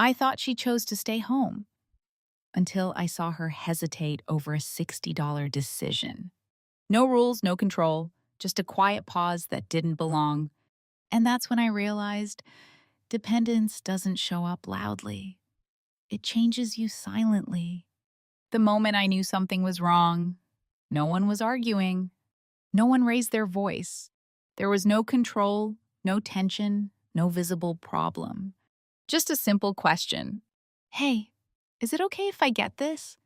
I thought she chose to stay home until I saw her hesitate over a $60 decision. No rules, no control, just a quiet pause that didn't belong. And that's when I realized dependence doesn't show up loudly. It changes you silently. The moment I knew something was wrong, no one was arguing. No one raised their voice. There was no control, no tension, no visible problem. Just a simple question. Hey, is it okay if I get this?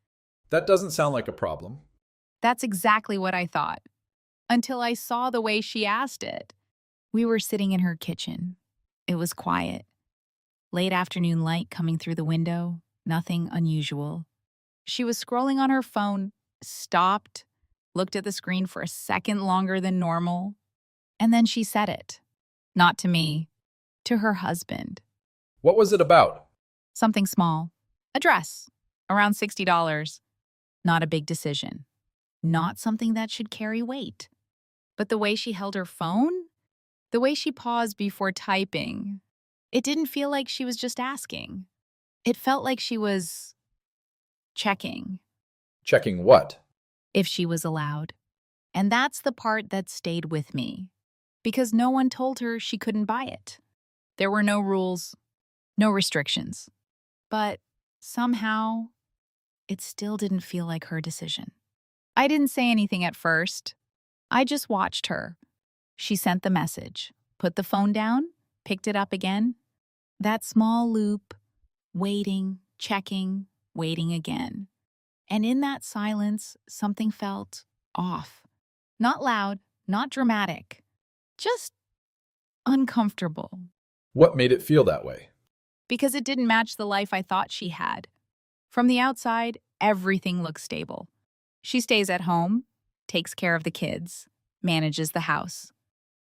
That doesn't sound like a problem. That's exactly what I thought. Until I saw the way she asked it. We were sitting in her kitchen. It was quiet. Late afternoon light coming through the window, nothing unusual. She was scrolling on her phone, stopped, looked at the screen for a second longer than normal, and then she said it. Not to me, to her husband. What was it about? Something small. A dress. Around $60. Not a big decision. Not something that should carry weight. But the way she held her phone, the way she paused before typing, it didn't feel like she was just asking. It felt like she was checking Checking what? if she was allowed. And that's the part that stayed with me. Because no one told her she couldn't buy it. There were no rules, no restrictions. But somehow, it still didn't feel like her decision. I didn't say anything at first. I just watched her. She sent the message, put the phone down, picked it up again. That small loop, waiting, checking, waiting again. And in that silence, something felt off. Not loud, not dramatic, just uncomfortable. What made it feel that way? Because it didn't match the life I thought she had. From the outside, everything looks stable. She stays at home, takes care of the kids, manages the house.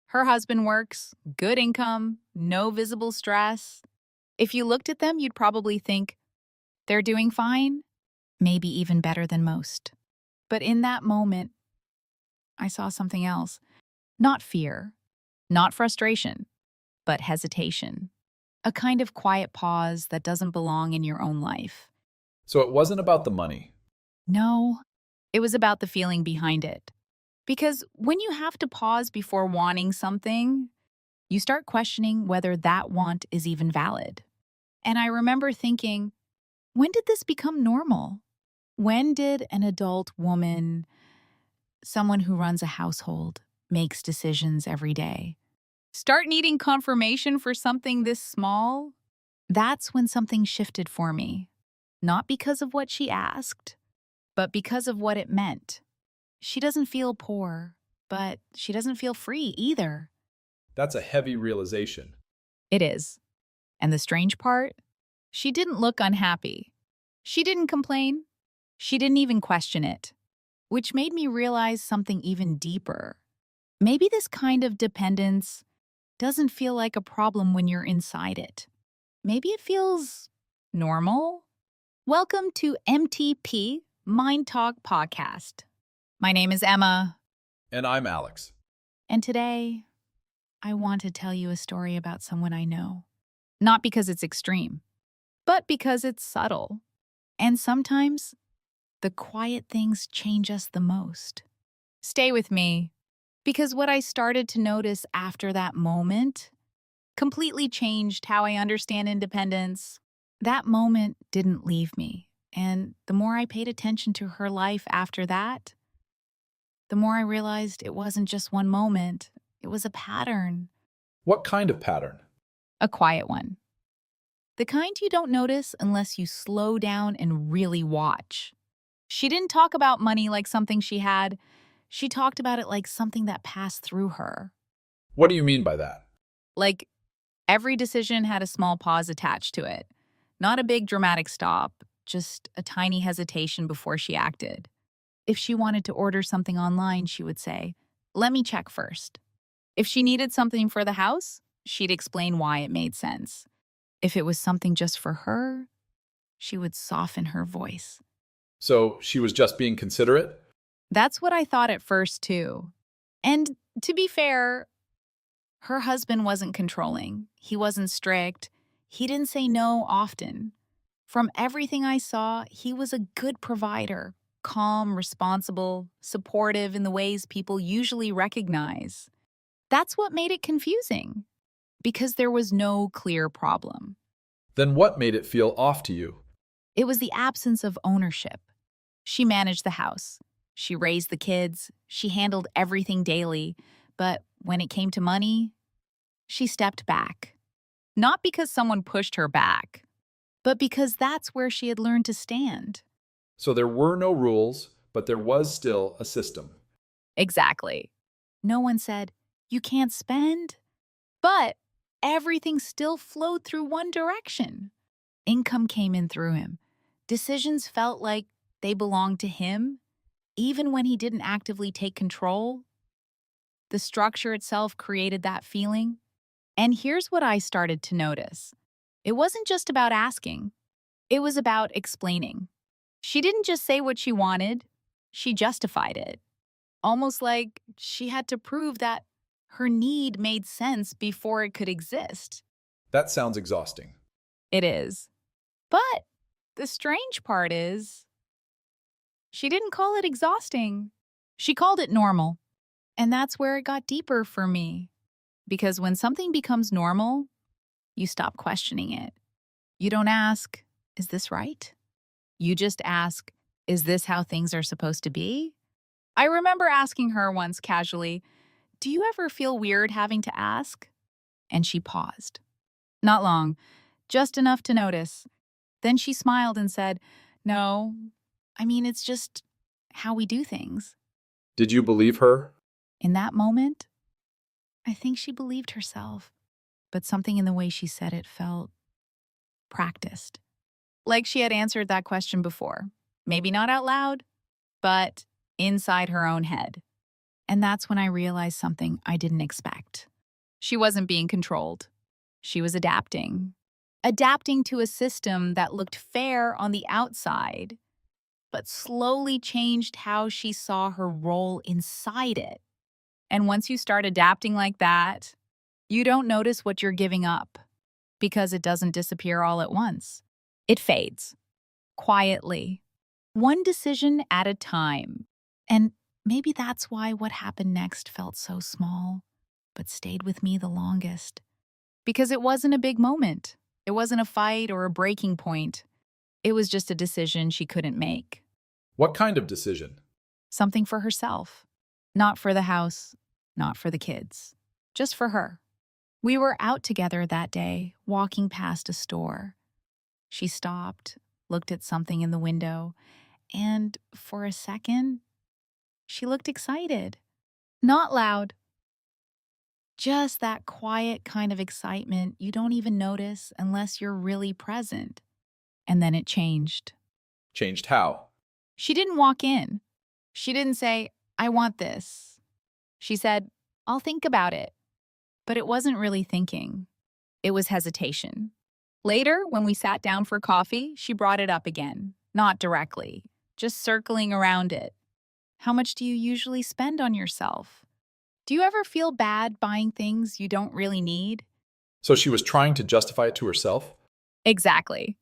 Her husband works, good income, no visible stress. If you looked at them, you'd probably think, they're doing fine, maybe even better than most. But in that moment, I saw something else. Not fear, not frustration, but hesitation. A kind of quiet pause that doesn't belong in your own life. So it wasn't about the money. No, it was about the feeling behind it. Because when you have to pause before wanting something, you start questioning whether that want is even valid. And I remember thinking, when did this become normal? When did an adult woman, someone who runs a household, makes decisions every day, start needing confirmation for something this small? That's when something shifted for me. Not because of what she asked, but because of what it meant. She doesn't feel poor, but she doesn't feel free either. That's a heavy realization. It is. And the strange part? She didn't look unhappy. She didn't complain. She didn't even question it, which made me realize something even deeper. Maybe this kind of dependence doesn't feel like a problem when you're inside it. Maybe it feels normal. Welcome to MTP, MindTalk Podcast. My name is Emma. And I'm Alex. And today, I want to tell you a story about someone I know. Not because it's extreme, but because it's subtle. And sometimes, the quiet things change us the most. Stay with me, because what I started to notice after that moment completely changed how I understand independence. That moment didn't leave me. And the more I paid attention to her life after that, the more I realized it wasn't just one moment. It was a pattern. What kind of pattern? A quiet one. The kind you don't notice unless you slow down and really watch. She didn't talk about money like something she had. She talked about it like something that passed through her. What do you mean by that? Like every decision had a small pause attached to it. Not a big dramatic stop, just a tiny hesitation before she acted. If she wanted to order something online, she would say, "Let me check first." If she needed something for the house, she'd explain why it made sense. If it was something just for her, she would soften her voice. So she was just being considerate? That's what I thought at first, too. And to be fair, her husband wasn't controlling. He wasn't strict. He didn't say no often. From everything I saw, he was a good provider, calm, responsible, supportive in the ways people usually recognize. That's what made it confusing, because there was no clear problem. Then what made it feel off to you? It was the absence of ownership. She managed the house. She raised the kids. She handled everything daily. But when it came to money, she stepped back. Not because someone pushed her back, but because that's where she had learned to stand. So there were no rules, but there was still a system. Exactly. No one said, "You can't spend," but everything still flowed through one direction. Income came in through him. Decisions felt like they belonged to him, even when he didn't actively take control. The structure itself created that feeling. And here's what I started to notice. It wasn't just about asking, it was about explaining. She didn't just say what she wanted, she justified it. Almost like she had to prove that her need made sense before it could exist. That sounds exhausting. It is. But the strange part is, she didn't call it exhausting. She called it normal. And that's where it got deeper for me. Because when something becomes normal, you stop questioning it. You don't ask, "Is this right?" You just ask, "Is this how things are supposed to be?" I remember asking her once casually, "Do you ever feel weird having to ask?" And she paused. Not long, just enough to notice. Then she smiled and said, "No, I mean, it's just how we do things." Did you believe her? In that moment, I think she believed herself, but something in the way she said it felt practiced. Like she had answered that question before. Maybe not out loud, but inside her own head. And that's when I realized something I didn't expect. She wasn't being controlled. She was adapting. Adapting to a system that looked fair on the outside, but slowly changed how she saw her role inside it. And once you start adapting like that, you don't notice what you're giving up because it doesn't disappear all at once. It fades, quietly, one decision at a time. And maybe that's why what happened next felt so small, but stayed with me the longest. Because it wasn't a big moment. It wasn't a fight or a breaking point. It was just a decision she couldn't make. What kind of decision? Something for herself. Not for the house, not for the kids. Just for her. We were out together that day, walking past a store. She stopped, looked at something in the window, and for a second, she looked excited. Not loud. Just that quiet kind of excitement you don't even notice unless you're really present. And then it changed. Changed how? She didn't walk in. She didn't say, "I want this." She said, "I'll think about it." But it wasn't really thinking. It was hesitation. Later, when we sat down for coffee, she brought it up again. Not directly, just circling around it. "How much do you usually spend on yourself? Do you ever feel bad buying things you don't really need?" So she was trying to justify it to herself? Exactly.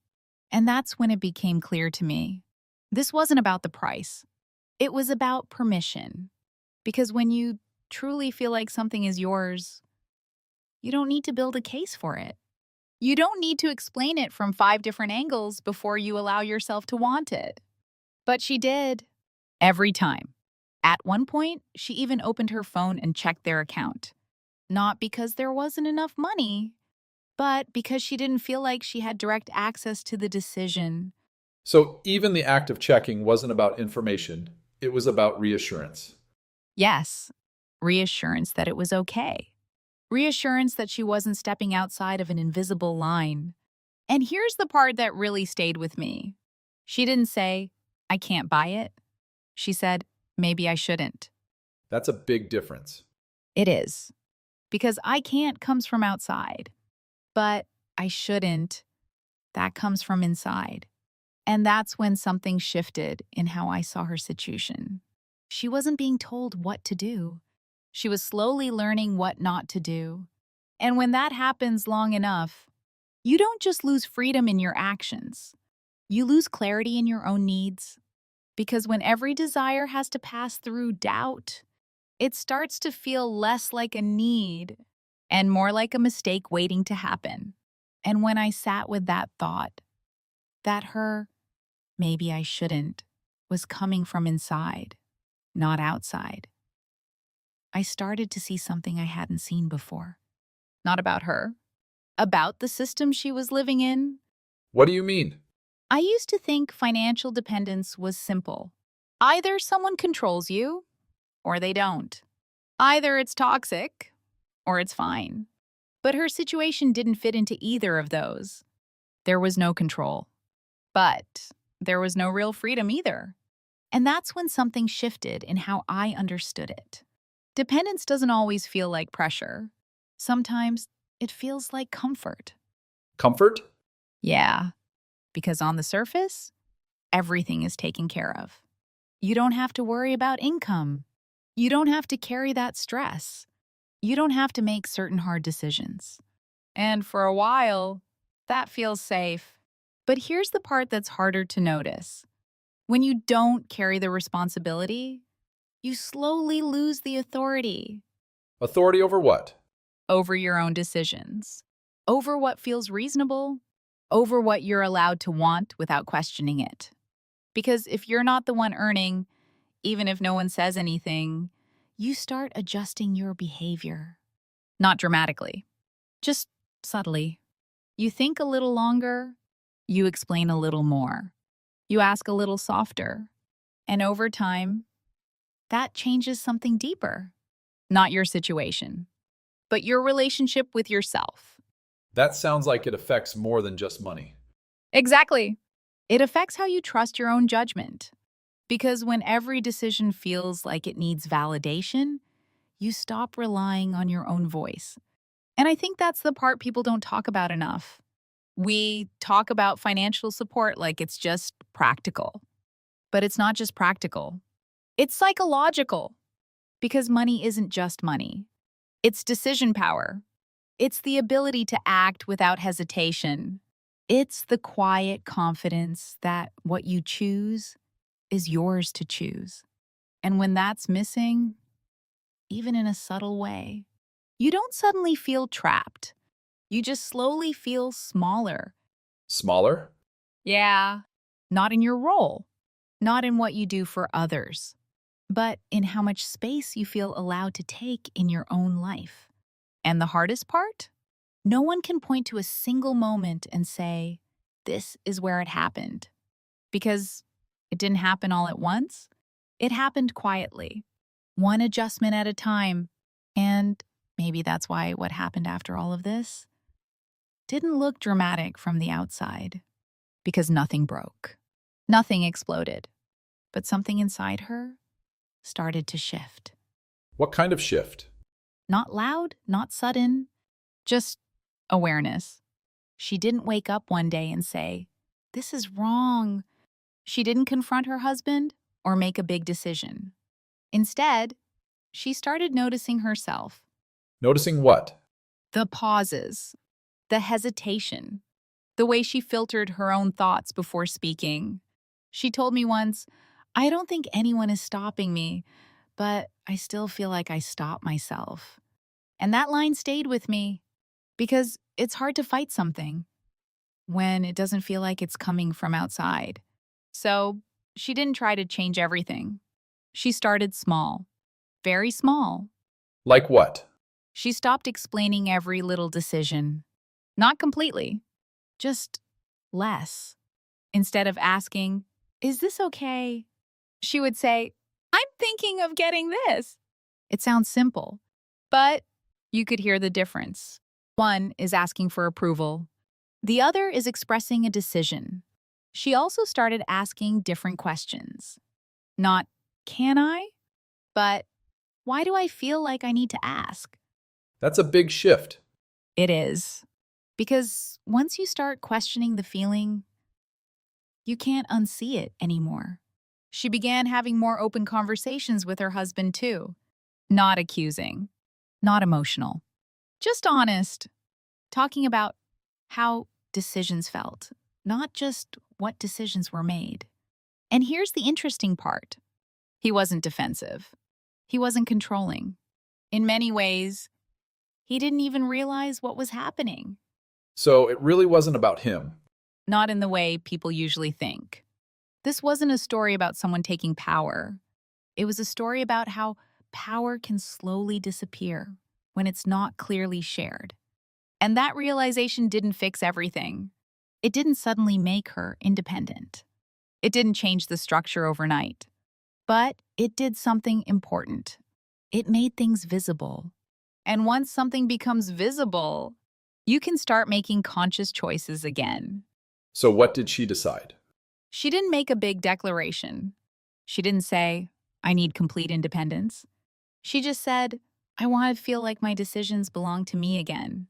And that's when it became clear to me. This wasn't about the price. It was about permission. Because when you truly feel like something is yours, you don't need to build a case for it. You don't need to explain it from 5 different angles before you allow yourself to want it. But she did. Every time. At one point, she even opened her phone and checked their account. Not because there wasn't enough money, but because she didn't feel like she had direct access to the decision. So even the act of checking wasn't about information, it was about reassurance. Yes, reassurance that it was okay. Reassurance that she wasn't stepping outside of an invisible line. And here's the part that really stayed with me. She didn't say, "I can't buy it." She said, "Maybe I shouldn't." That's a big difference. It is. Because "I can't" comes from outside. But "I shouldn't," that comes from inside. And that's when something shifted in how I saw her situation. She wasn't being told what to do. She was slowly learning what not to do. And when that happens long enough, You don't just lose freedom in your actions, you lose clarity in your own needs. Because when every desire has to pass through doubt, it starts to feel less like a need and more like a mistake waiting to happen. And when I sat with that thought, that maybe I shouldn't, was coming from inside, not outside, I started to see something I hadn't seen before. Not about her, about the system she was living in. What do you mean? I used to think financial dependence was simple. Either someone controls you, or they don't. Either it's toxic, or it's fine. But her situation didn't fit into either of those. There was no control. But there was no real freedom either. And that's when something shifted in how I understood it. Dependence doesn't always feel like pressure. Sometimes it feels like comfort. Comfort? Yeah, because on the surface, everything is taken care of. You don't have to worry about income. You don't have to carry that stress. You don't have to make certain hard decisions. And for a while, that feels safe. But here's the part that's harder to notice. When you don't carry the responsibility, you slowly lose the authority Authority over what? over your own decisions, over what feels reasonable, over what you're allowed to want without questioning it. Because if you're not the one earning, even if no one says anything, you start adjusting your behavior. Not dramatically, just subtly. You think a little longer, you explain a little more, you ask a little softer. And over time, that changes something deeper. Not your situation, but your relationship with yourself. That sounds like it affects more than just money. Exactly. It affects how you trust your own judgment. Because when every decision feels like it needs validation, you stop relying on your own voice. And I think that's the part people don't talk about enough. We talk about financial support like it's just practical. But it's not just practical, it's psychological. Because money isn't just money, it's decision power. It's the ability to act without hesitation. It's the quiet confidence that what you choose is yours to choose. And when that's missing, even in a subtle way, you don't suddenly feel trapped. You just slowly feel smaller. Smaller? Yeah. Not in your role, not in what you do for others, but in how much space you feel allowed to take in your own life. And the hardest part? No one can point to a single moment and say, this is where it happened. Because it didn't happen all at once. It happened quietly, one adjustment at a time. And maybe that's why what happened after all of this didn't look dramatic from the outside. Because nothing broke, nothing exploded. But something inside her started to shift. What kind of shift? Not loud, not sudden, just awareness. She didn't wake up one day and say, this is wrong. She didn't confront her husband or make a big decision. Instead, she started noticing herself. Noticing what? The pauses, the hesitation, the way she filtered her own thoughts before speaking. She told me once, I don't think anyone is stopping me, but I still feel like I stop myself. And that line stayed with me because it's hard to fight something when it doesn't feel like it's coming from outside. So she didn't try to change everything. She started small, very small. Like what? She stopped explaining every little decision. Not completely, just less. Instead of asking, is this okay? She would say, I'm thinking of getting this. It sounds simple, but you could hear the difference. One is asking for approval. The other is expressing a decision. She also started asking different questions. Not, can I? But, why do I feel like I need to ask? That's a big shift. It is. Because once you start questioning the feeling, you can't unsee it anymore. She began having more open conversations with her husband, too. Not accusing, not emotional, just honest. Talking about how decisions felt, not just what decisions were made. And here's the interesting part: he wasn't defensive, he wasn't controlling. In many ways, he didn't even realize what was happening. So it really wasn't about him. Not in the way people usually think. This wasn't a story about someone taking power. It was a story about how power can slowly disappear when it's not clearly shared. And that realization didn't fix everything. It didn't suddenly make her independent. It didn't change the structure overnight. But it did something important. It made things visible. And once something becomes visible, you can start making conscious choices again. So what did she decide? She didn't make a big declaration. She didn't say, I need complete independence. She just said, I want to feel like my decisions belong to me again.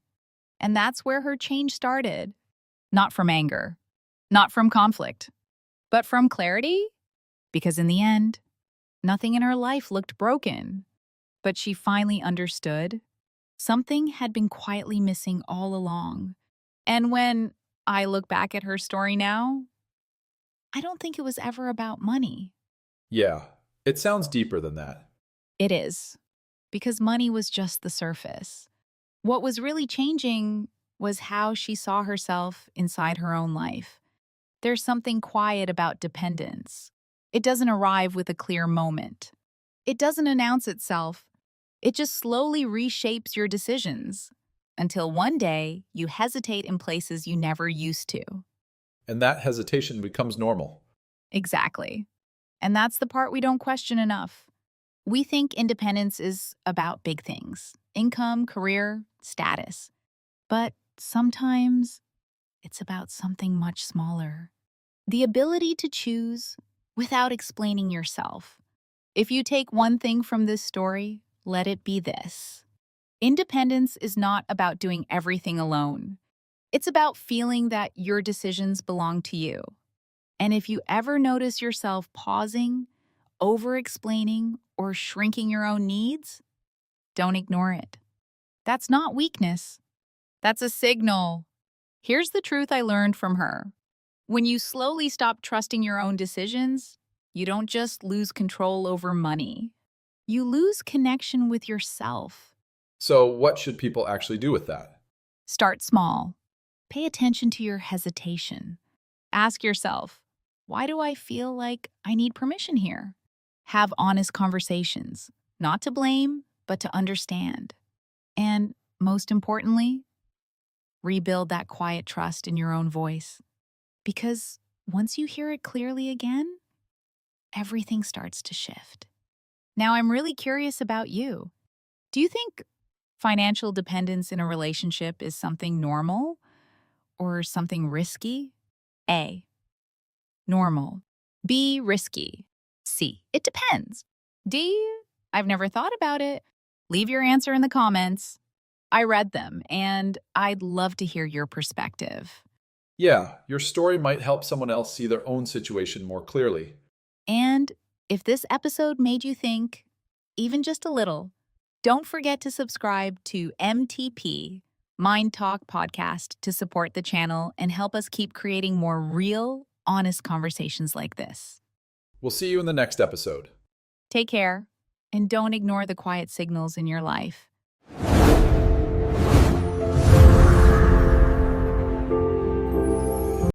And that's where her change started. Not from anger, not from conflict, but from clarity. Because in the end, nothing in her life looked broken. But she finally understood something had been quietly missing all along. And when I look back at her story now, I don't think it was ever about money. Yeah, it sounds deeper than that. It is, because money was just the surface. What was really changing was how she saw herself inside her own life. There's something quiet about dependence. It doesn't arrive with a clear moment. It doesn't announce itself. It just slowly reshapes your decisions until one day you hesitate in places you never used to. And that hesitation becomes normal. Exactly. And that's the part we don't question enough. We think independence is about big things: income, career, status. But sometimes it's about something much smaller: the ability to choose without explaining yourself. If you take one thing from this story, let it be this: independence is not about doing everything alone. It's about feeling that your decisions belong to you. And if you ever notice yourself pausing, over explaining, or shrinking your own needs, don't ignore it. That's not weakness, that's a signal. Here's the truth I learned from her: when you slowly stop trusting your own decisions, you don't just lose control over money, you lose connection with yourself. So what should people actually do with that? Start small. Pay attention to your hesitation. Ask yourself, why do I feel like I need permission here? Have honest conversations, not to blame, but to understand. And most importantly, rebuild that quiet trust in your own voice. Because once you hear it clearly again, everything starts to shift. Now, I'm really curious about you. Do you think financial dependence in a relationship is something normal or something risky? A, normal. B, risky. C, it depends. D, I've never thought about it. Leave your answer in the comments. I read them, and I'd love to hear your perspective. Yeah, your story might help someone else see their own situation more clearly. And if this episode made you think, even just a little, don't forget to subscribe to MTP, Mind Talk Podcast, to support the channel and help us keep creating more real, honest conversations like this. We'll see you in the next episode. Take care, and don't ignore the quiet signals in your life.